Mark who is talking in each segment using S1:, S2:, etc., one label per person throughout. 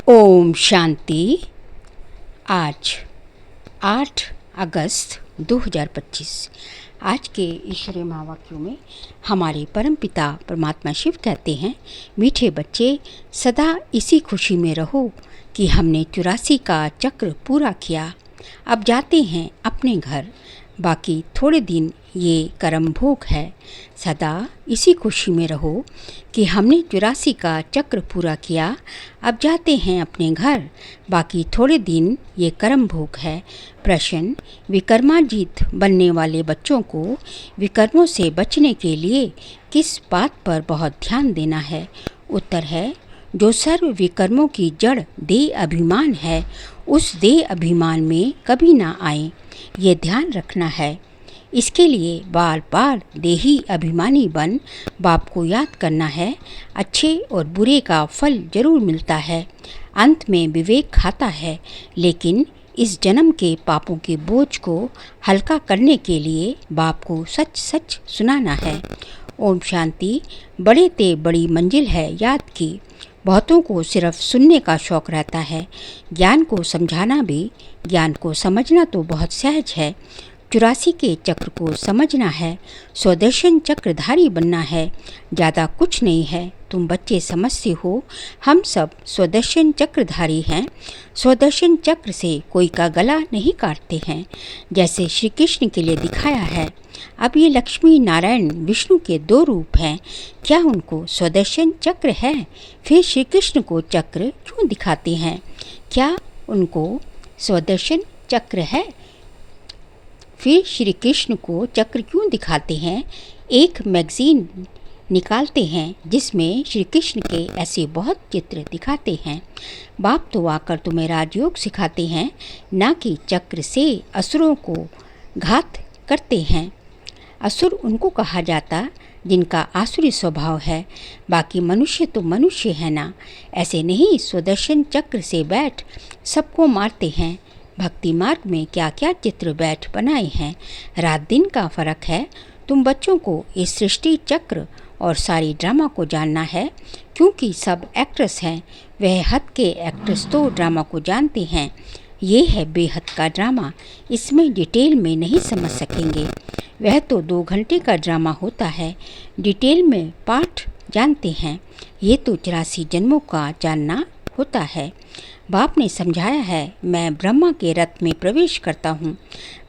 S1: ओम शांति। आज 8 अगस्त 2025। आज के ईश्वरीय महावाक्यों में हमारे परमपिता परमात्मा शिव कहते हैं, मीठे बच्चे सदा इसी खुशी में रहो कि हमने 84 का चक्र पूरा किया। अब जाते हैं अपने घर, बाकी थोड़े दिन ये कर्म भोग है। सदा इसी खुशी में रहो कि हमने 84 का चक्र पूरा किया। अब जाते हैं अपने घर, बाकी थोड़े दिन ये कर्म भोग है। प्रश्न: विकर्माजीत बनने वाले बच्चों को विकर्मों से बचने के लिए किस बात पर बहुत ध्यान देना है? उत्तर है, जो सर्व विकर्मों की जड़ देह अभिमान है, उस देह अभिमान में कभी ना आए, ये ध्यान रखना है। इसके लिए बार बार देही अभिमानी बन बाप को याद करना है। अच्छे और बुरे का फल जरूर मिलता है, अंत में विवेक खाता है। लेकिन इस जन्म के पापों के बोझ को हल्का करने के लिए बाप को सच सच सुनाना है। ओम शांति। बड़े ते बड़ी मंजिल है याद की। बहुतों को सिर्फ सुनने का शौक रहता है, ज्ञान को समझाना भी। ज्ञान को समझना तो बहुत सहज है। 84 के चक्र को समझना है, स्वदर्शन चक्रधारी बनना है। ज़्यादा कुछ नहीं है। तुम बच्चे समझते हो, हम सब स्वदर्शन चक्रधारी हैं। स्वदर्शन चक्र से कोई का गला नहीं काटते हैं, जैसे श्री कृष्ण के लिए दिखाया है। अब ये लक्ष्मी नारायण विष्णु के 2 रूप हैं। क्या उनको स्वदर्शन चक्र है? फिर श्री कृष्ण को चक्र क्यों दिखाते हैं? क्या उनको स्वदर्शन चक्र है? फिर श्री कृष्ण को चक्र क्यों दिखाते हैं? एक मैगजीन निकालते हैं जिसमें श्री कृष्ण के ऐसे बहुत चित्र दिखाते हैं। बाप तो आकर तुम्हें राजयोग सिखाते हैं, ना कि चक्र से असुरों को घात करते हैं। असुर उनको कहा जाता जिनका आसुरी स्वभाव है, बाकी मनुष्य तो मनुष्य है ना। ऐसे नहीं स्वदर्शन चक्र से बैठ सबको मारते हैं। भक्ति मार्ग में क्या क्या चित्र बैठ बनाए हैं। रात दिन का फर्क है। तुम बच्चों को इस सृष्टि चक्र और सारी ड्रामा को जानना है, क्योंकि सब एक्ट्रेस हैं। वह हद के एक्ट्रेस तो ड्रामा को जानते हैं। ये है बेहद का ड्रामा, इसमें डिटेल में नहीं समझ सकेंगे। वह तो 2 घंटे का ड्रामा होता है, डिटेल में पाठ जानते हैं। ये तो 84 जन्मों का जानना होता है। बाप ने समझाया है, मैं ब्रह्मा के रथ में प्रवेश करता हूँ।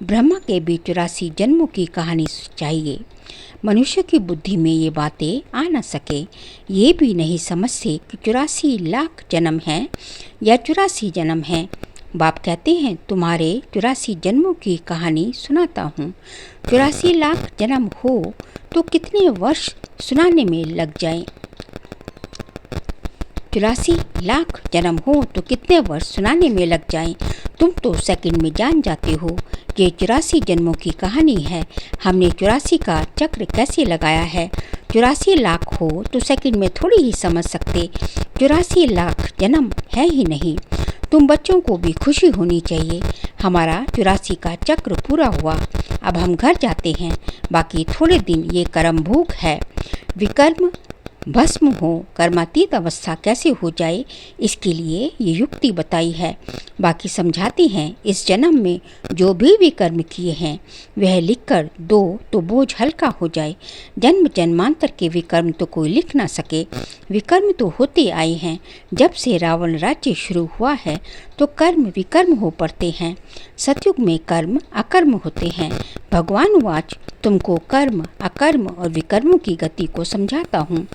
S1: ब्रह्मा के भी 84 जन्मों की कहानी चाहिए। मनुष्य की बुद्धि में ये बातें आ न सके। ये भी नहीं समझते कि 84 लाख जन्म हैं या 84 जन्म हैं। बाप कहते हैं, तुम्हारे 84 जन्मों की कहानी सुनाता हूँ। 84 लाख जन्म हो तो कितने वर्ष सुनाने में लग जाएं? 84 लाख जन्म हो तो कितने वर्ष सुनाने में लग जाएं? तुम तो सेकंड में जान जाते हो। ये 84 जन्मों की कहानी है। हमने 84 का चक्र कैसे लगाया है। 84 लाख हो तो सेकंड में थोड़ी ही समझ सकते। 84 लाख जन्म है ही नहीं। तुम बच्चों को भी खुशी होनी चाहिए, हमारा 84 का चक्र पूरा हुआ। अब हम घर जाते हैं, बाकी थोड़े दिन ये कर्म भोग है। विकर्म भस्म हो, कर्मातीत अवस्था कैसे हो जाए, इसके लिए ये युक्ति बताई है। बाकी समझाते हैं, इस जन्म में जो भी विकर्म किए हैं वह लिखकर दो तो बोझ हल्का हो जाए। जन्म जन्मांतर के विकर्म तो कोई लिख ना सके। विकर्म तो होते आए हैं। जब से रावण राज्य शुरू हुआ है तो कर्म विकर्म हो पड़ते हैं। सतयुग में कर्म अकर्म होते हैं। भगवान वाच, तुमको कर्म अकर्म और विकर्मों की गति को समझाता हूँ।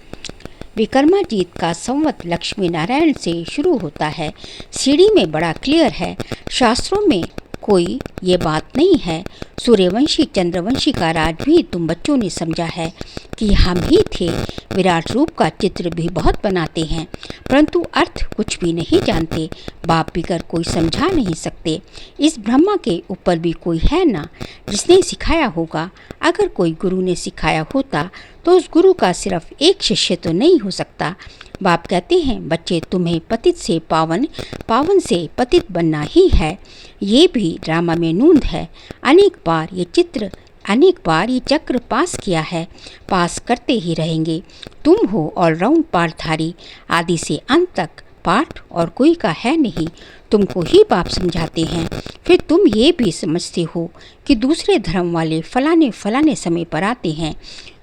S1: विकर्माजीत का संवत लक्ष्मी नारायण से शुरू होता है। सीढ़ी में बड़ा क्लियर है, शास्त्रों में कोई ये बात नहीं है। सूर्यवंशी चंद्रवंशी का राज भी तुम बच्चों ने समझा है कि हम ही थे। विराट रूप का चित्र भी बहुत बनाते हैं, परंतु अर्थ कुछ भी नहीं जानते। बाप बिगर कोई समझा नहीं सकते। इस ब्रह्मा के ऊपर भी कोई है ना जिसने सिखाया होगा। अगर कोई गुरु ने सिखाया होता तो उस गुरु का सिर्फ एक शिष्य तो नहीं हो सकता। बाप कहते हैं, बच्चे तुम्हें पतित से पावन, पावन से पतित बनना ही है। ये भी ड्रामा में नूंद है। अनेक बार ये चक्र पास किया है, पास करते ही रहेंगे। तुम हो ऑलराउंड पाठधारी, आदि से अंत तक पाठ और कोई का है नहीं, तुमको ही बाप समझाते हैं। फिर तुम ये भी समझते हो कि दूसरे धर्म वाले फलाने फलाने समय पर आते हैं।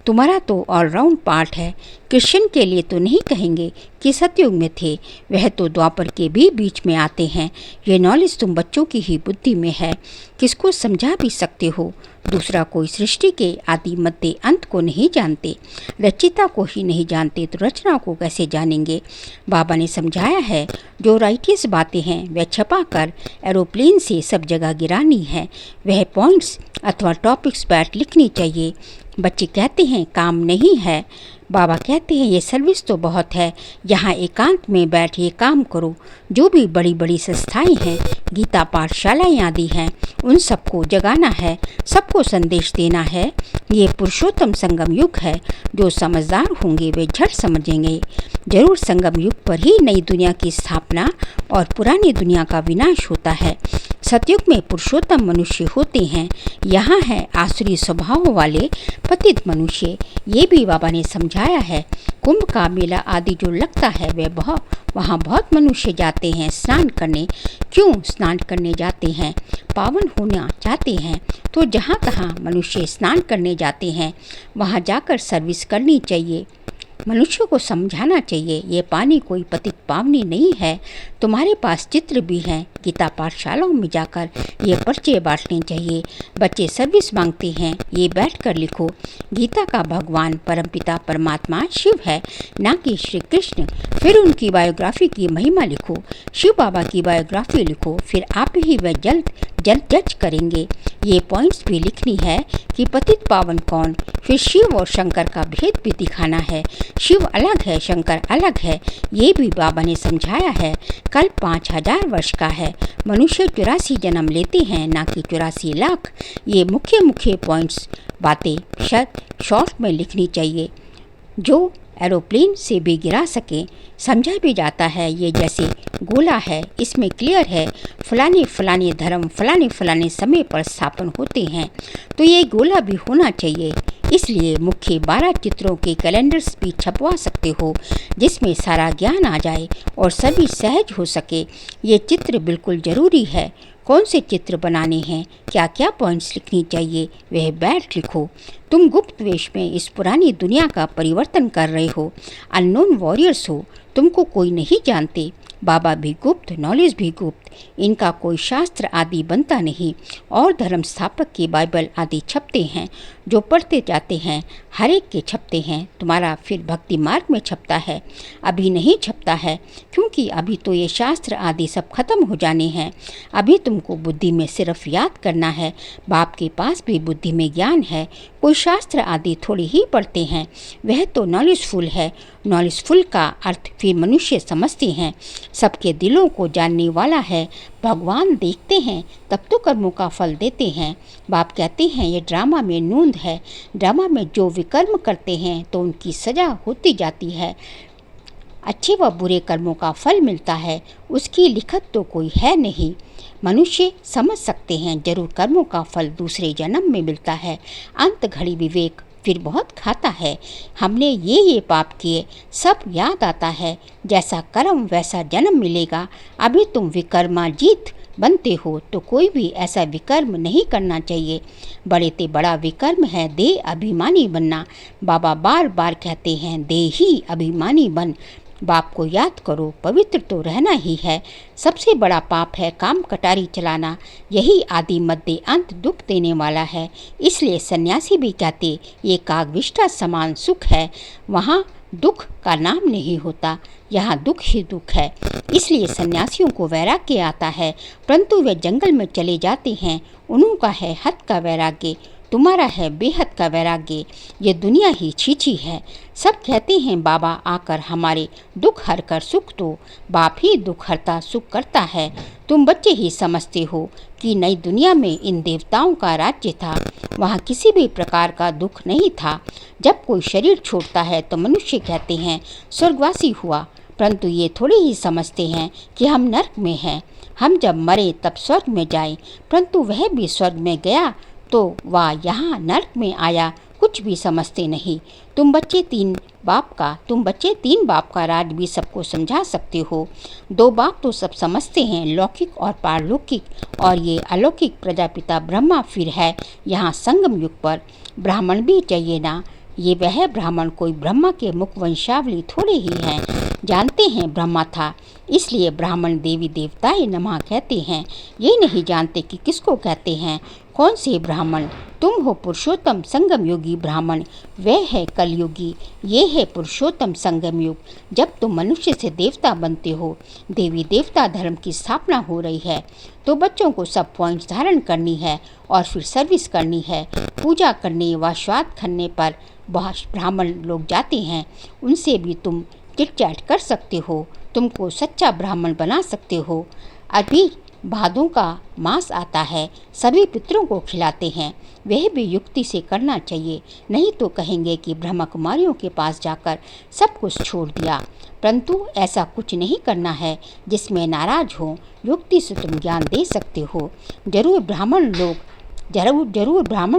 S1: तुम्हारा तो ऑलराउंड पाठ है। कृष्ण के लिए तो नहीं कहेंगे कि सतयुग में थे, वह तो द्वापर के भी बीच में आते हैं। ये नॉलेज तुम बच्चों की ही बुद्धि में है, किसको समझा भी सकते हो। दूसरा कोई सृष्टि के आदि मध्य अंत को नहीं जानते, रचिता को ही नहीं जानते तो रचना को कैसे जानेंगे। बाबा ने समझाया है, जो राइटियस बातें हैं वह छपा कर एरोप्लेन से सब जगह गिरानी है। वह पॉइंट्स अथवा टॉपिक्स बैठ लिखनी चाहिए। बच्चे कहते हैं काम नहीं है, बाबा कहते हैं ये सर्विस तो बहुत है, यहाँ एकांत में बैठ ये काम करो। जो भी बड़ी बड़ी संस्थाएं हैं, गीता पाठशालाएं आदि हैं, उन सबको जगाना है, सबको संदेश देना है। ये पुरुषोत्तम संगम युग है। जो समझदार होंगे वे झट समझेंगे। जरूर संगम युग पर ही नई दुनिया की स्थापना और पुरानी दुनिया का विनाश होता है। सतयुग में पुरुषोत्तम मनुष्य होते हैं, यहाँ है आसुरी स्वभाव वाले पतित मनुष्य। ये भी बाबा ने समझाया है। कुंभ का मेला आदि जो लगता है वहाँ बहुत मनुष्य जाते हैं स्नान करने। क्यों स्नान करने जाते हैं? पावन होना चाहते हैं। तो जहाँ तहाँ मनुष्य स्नान करने जाते हैं, वहाँ जाकर सर्विस करनी चाहिए। मनुष्य को समझाना चाहिए ये पानी कोई पतित पावनी नहीं है। तुम्हारे पास चित्र भी हैं, गीता पाठशालाओं में जाकर ये पर्चे बांटने चाहिए। बच्चे सर्विस मांगते हैं, ये बैठकर लिखो। गीता का भगवान परमपिता परमात्मा शिव है, ना कि श्री कृष्ण। फिर उनकी बायोग्राफी की महिमा लिखो। शिव बाबा की बायोग्राफी लिखो, फिर आप ही वह जल्द जज करेंगे। ये पॉइंट्स भी लिखनी है कि पतित पावन कौन। फिर शिव और शंकर का भेद भी दिखाना है। शिव अलग है, शंकर अलग है, ये भी बाबा ने समझाया है। कल 5000 वर्ष का है। मनुष्य 84 जन्म लेते हैं, ना कि 84 लाख। ये मुख्य पॉइंट्स बातें शॉर्ट में लिखनी चाहिए, जो एरोप्लेन से भी गिरा सके। समझा भी जाता है ये जैसे गोला है, इसमें क्लियर है फलाने फलाने धर्म फलाने फलाने समय पर स्थापन होते हैं, तो ये गोला भी होना चाहिए। इसलिए मुख्य 12 चित्रों के कैलेंडर्स भी छपवा सकते हो, जिसमें सारा ज्ञान आ जाए और सभी सहज हो सके। ये चित्र बिल्कुल ज़रूरी है। कौन से चित्र बनाने हैं, क्या क्या पॉइंट्स लिखनी चाहिए, वह बैठ लिखो। तुम गुप्त वेश में इस पुरानी दुनिया का परिवर्तन कर रहे हो। अननोन वॉरियर्स हो, तुमको कोई नहीं जानते। बाबा भी गुप्त, नॉलेज भी गुप्त। इनका कोई शास्त्र आदि बनता नहीं। और धर्म स्थापक की बाइबल आदि छपते हैं, जो पढ़ते जाते हैं, हर एक के छपते हैं। तुम्हारा फिर भक्ति मार्ग में छपता है, अभी नहीं छपता है, क्योंकि अभी तो ये शास्त्र आदि सब खत्म हो जाने हैं। अभी तुमको बुद्धि में सिर्फ याद करना है। बाप के पास भी बुद्धि में ज्ञान है, कोई शास्त्र आदि थोड़ी ही पढ़ते हैं। वह तो नॉलेजफुल है। नॉलेजफुल का अर्थ फिर मनुष्य समझते हैं। सबके दिलों को जानने वाला है। भगवान देखते हैं तब तो कर्मों का फल देते हैं। बाप कहते हैं ये ड्रामा में नूंद है। ड्रामा में जो विकर्म करते हैं तो उनकी सजा होती जाती है। अच्छे व बुरे कर्मों का फल मिलता है, उसकी लिखत तो कोई है नहीं। मनुष्य समझ सकते हैं जरूर कर्मों का फल दूसरे जन्म में मिलता है। अंत घड़ी विवेक फिर बहुत खाता है। हमने ये पाप किए, सब याद आता है। जैसा कर्म वैसा जन्म मिलेगा। अभी तुम विकर्माजीत बनते हो तो कोई भी ऐसा विकर्म नहीं करना चाहिए। बड़े ते बड़ा विकर्म है देह अभिमानी बनना। बाबा बार बार कहते हैं देही अभिमानी बन। बाप को याद करो, पवित्र तो रहना ही है। सबसे बड़ा पाप है काम कटारी चलाना। यही आदि मध्य अंत दुख देने वाला है। इसलिए सन्यासी भी कहते ये कागविष्ठा समान सुख है। वहाँ दुख का नाम नहीं होता, यहाँ दुख ही दुख है। इसलिए सन्यासियों को वैराग्य आता है, परंतु वे जंगल में चले जाते हैं। उनका है हद का वैराग्य, तुम्हारा है बेहद का वैराग्य। ये दुनिया ही छीछी है। सब कहते हैं बाबा आकर हमारे दुख हर कर सुख दो। बाप ही दुख हरता सुख करता है। तुम बच्चे ही समझते हो कि नई दुनिया में इन देवताओं का राज्य था, वहाँ किसी भी प्रकार का दुख नहीं था। जब कोई शरीर छोड़ता है तो मनुष्य कहते हैं स्वर्गवासी हुआ, परंतु ये थोड़े ही समझते हैं कि हम नरक में हैं। हम जब मरे तब स्वर्ग में जाए, परंतु वह भी स्वर्ग में गया तो वह यहाँ नरक में आया कुछ भी समझते नहीं। तुम बच्चे तीन बाप का राज भी सबको समझा सकते हो। 2 बाप तो सब समझते हैं, लौकिक और पारलौकिक, और ये अलौकिक प्रजापिता ब्रह्मा फिर है यहाँ संगम युग पर। ब्राह्मण भी चाहिए ना, ये वह ब्राह्मण कोई ब्रह्मा के मुख वंशावली थोड़े ही हैं। जानते हैं ब्रह्मा था, इसलिए ब्राह्मण देवी देवताए नमः कहते हैं। ये नहीं जानते कि किसको कहते हैं। कौन से ब्राह्मण? तुम हो पुरुषोत्तम संगम योगी ब्राह्मण, वह है कलयुगी, ये है पुरुषोत्तम संगम युग। जब तुम मनुष्य से देवता बनते हो, देवी देवता धर्म की स्थापना हो रही है, तो बच्चों को सब पॉइंट्स धारण करनी है और फिर सर्विस करनी है। पूजा करने व श्राद्ध करने पर बहुत ब्राह्मण लोग जाते हैं, उनसे भी तुम चिट चैट कर सकते हो, तुमको सच्चा ब्राह्मण बना सकते हो। अभी भादों का मास आता है, सभी पितरों को खिलाते हैं, वह भी युक्ति से करना चाहिए, नहीं तो कहेंगे कि ब्रह्मा कुमारियों के पास जाकर सब कुछ छोड़ दिया। परंतु ऐसा कुछ नहीं करना है जिसमें नाराज हो। युक्ति से तुम ज्ञान दे सकते हो। जरूर ब्राह्मण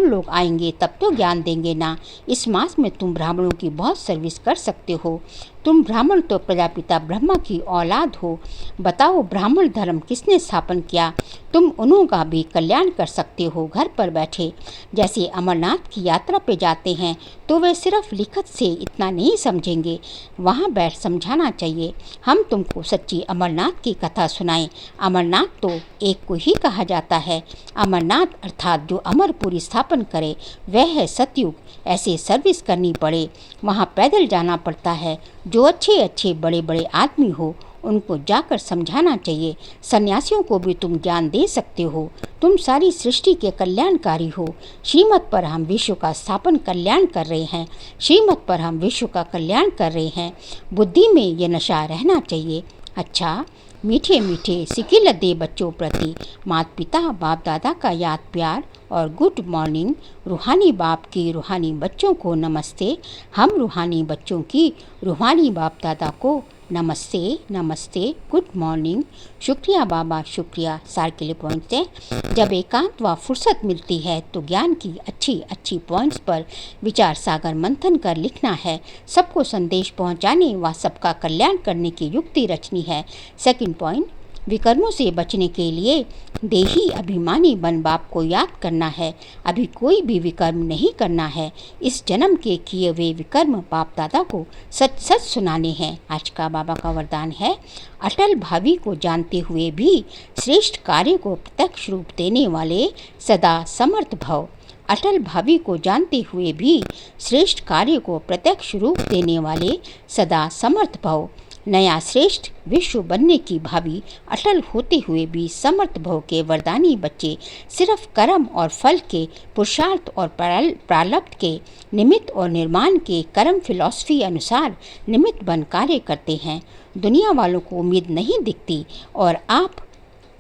S1: लोग आएंगे तब तो ज्ञान देंगे ना। इस मास में तुम ब्राह्मणों की बहुत सर्विस कर सकते हो। तुम ब्राह्मण तो प्रजापिता ब्रह्मा की औलाद हो। बताओ ब्राह्मण धर्म किसने स्थापन किया? तुम उन्हों का भी कल्याण कर सकते हो घर पर बैठे। जैसे अमरनाथ की यात्रा पे जाते हैं तो वे सिर्फ लिखत से इतना नहीं समझेंगे, वहाँ बैठ समझाना चाहिए। हम तुमको सच्ची अमरनाथ की कथा सुनाएं। अमरनाथ तो एक को ही कहा जाता है। अमरनाथ अर्थात जो अमरपुरी स्थापन करे, वह है सतयुग। ऐसे सर्विस करनी पड़े, वहाँ पैदल जाना पड़ता है। जो अच्छे बड़े बड़े आदमी हो उनको जाकर समझाना चाहिए। सन्यासियों को भी तुम ज्ञान दे सकते हो। तुम सारी सृष्टि के कल्याणकारी हो। श्रीमत पर हम विश्व का स्थापन कल्याण कर रहे हैं। श्रीमत पर हम विश्व का कल्याण कर रहे हैं। बुद्धि में ये नशा रहना चाहिए। अच्छा, मीठे मीठे सिकिल दे बच्चों प्रति माता पिता बाप दादा का याद प्यार और गुड मॉर्निंग। रूहानी बाप की रूहानी बच्चों को नमस्ते। हम रूहानी बच्चों की रूहानी बाप दादा को नमस्ते नमस्ते, गुड मॉर्निंग। शुक्रिया बाबा, शुक्रिया। सार के लिए पॉइंट्स हैं। जब एकांत व फुर्सत मिलती है तो ज्ञान की अच्छी पॉइंट्स पर विचार सागर मंथन कर लिखना है। सबको संदेश पहुंचाने व सबका कल्याण करने की युक्ति रचनी है। सेकंड पॉइंट, विकर्मों से बचने के लिए देही अभिमानी बन बाप को याद करना है। अभी कोई भी विकर्म नहीं करना है। इस जन्म के किए हुए विकर्म बाप दादा को सच सच सुनाने हैं। आज का बाबा का वरदान है, अटल भावी को जानते हुए भी श्रेष्ठ कार्य को प्रत्यक्ष रूप देने वाले सदा समर्थ भव। अटल भावी को जानते हुए भी श्रेष्ठ कार्य को प्रत्यक्ष रूप देने वाले सदा समर्थ भव। नया श्रेष्ठ विश्व बनने की भावी अटल होते हुए भी समर्थ भव के वरदानी बच्चे सिर्फ कर्म और फल के, पुरुषार्थ और प्रारब्ध के निमित्त और निर्माण के कर्म फिलॉसफी अनुसार निमित्त बन कार्य करते हैं। दुनिया वालों को उम्मीद नहीं दिखती और आप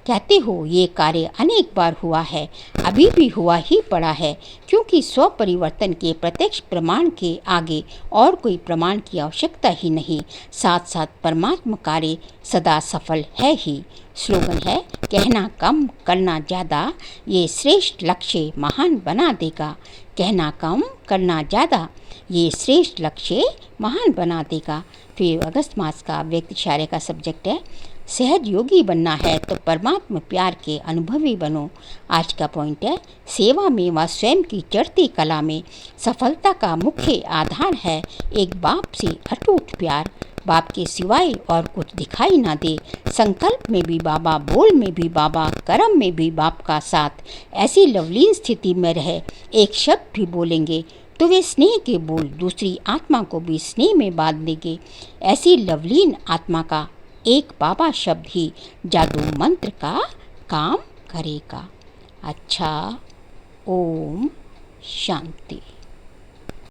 S1: कहते हो ये कार्य अनेक बार हुआ है, अभी भी हुआ ही पड़ा है, क्योंकि स्व परिवर्तन के प्रत्यक्ष प्रमाण के आगे और कोई प्रमाण की आवश्यकता ही नहीं। साथ साथ परमात्मा कार्य सदा सफल है ही। स्लोगन है, कहना कम करना ज़्यादा, ये श्रेष्ठ लक्ष्य महान बना देगा। कहना कम करना ज़्यादा, ये श्रेष्ठ लक्ष्य महान बना देगा। फिर अगस्त मास का व्यक्ति इशारे का सब्जेक्ट है, सहज योगी बनना है तो परमात्मा प्यार के अनुभवी बनो। आज का पॉइंट है, सेवा में व स्वयं की चढ़ती कला में सफलता का मुख्य आधार है एक बाप से अटूट प्यार। बाप के सिवाय और कुछ दिखाई ना दे। संकल्प में भी बाबा, बोल में भी बाबा, कर्म में भी बाप का साथ। ऐसी लवलीन स्थिति में रहे, एक शब्द भी बोलेंगे तो वे स्नेह के बोल दूसरी आत्मा को भी स्नेह में बांध देंगे। ऐसी लवलीन आत्मा का एक बाबा शब्द ही जादू मंत्र का काम करेगा। अच्छा, ओम शांति।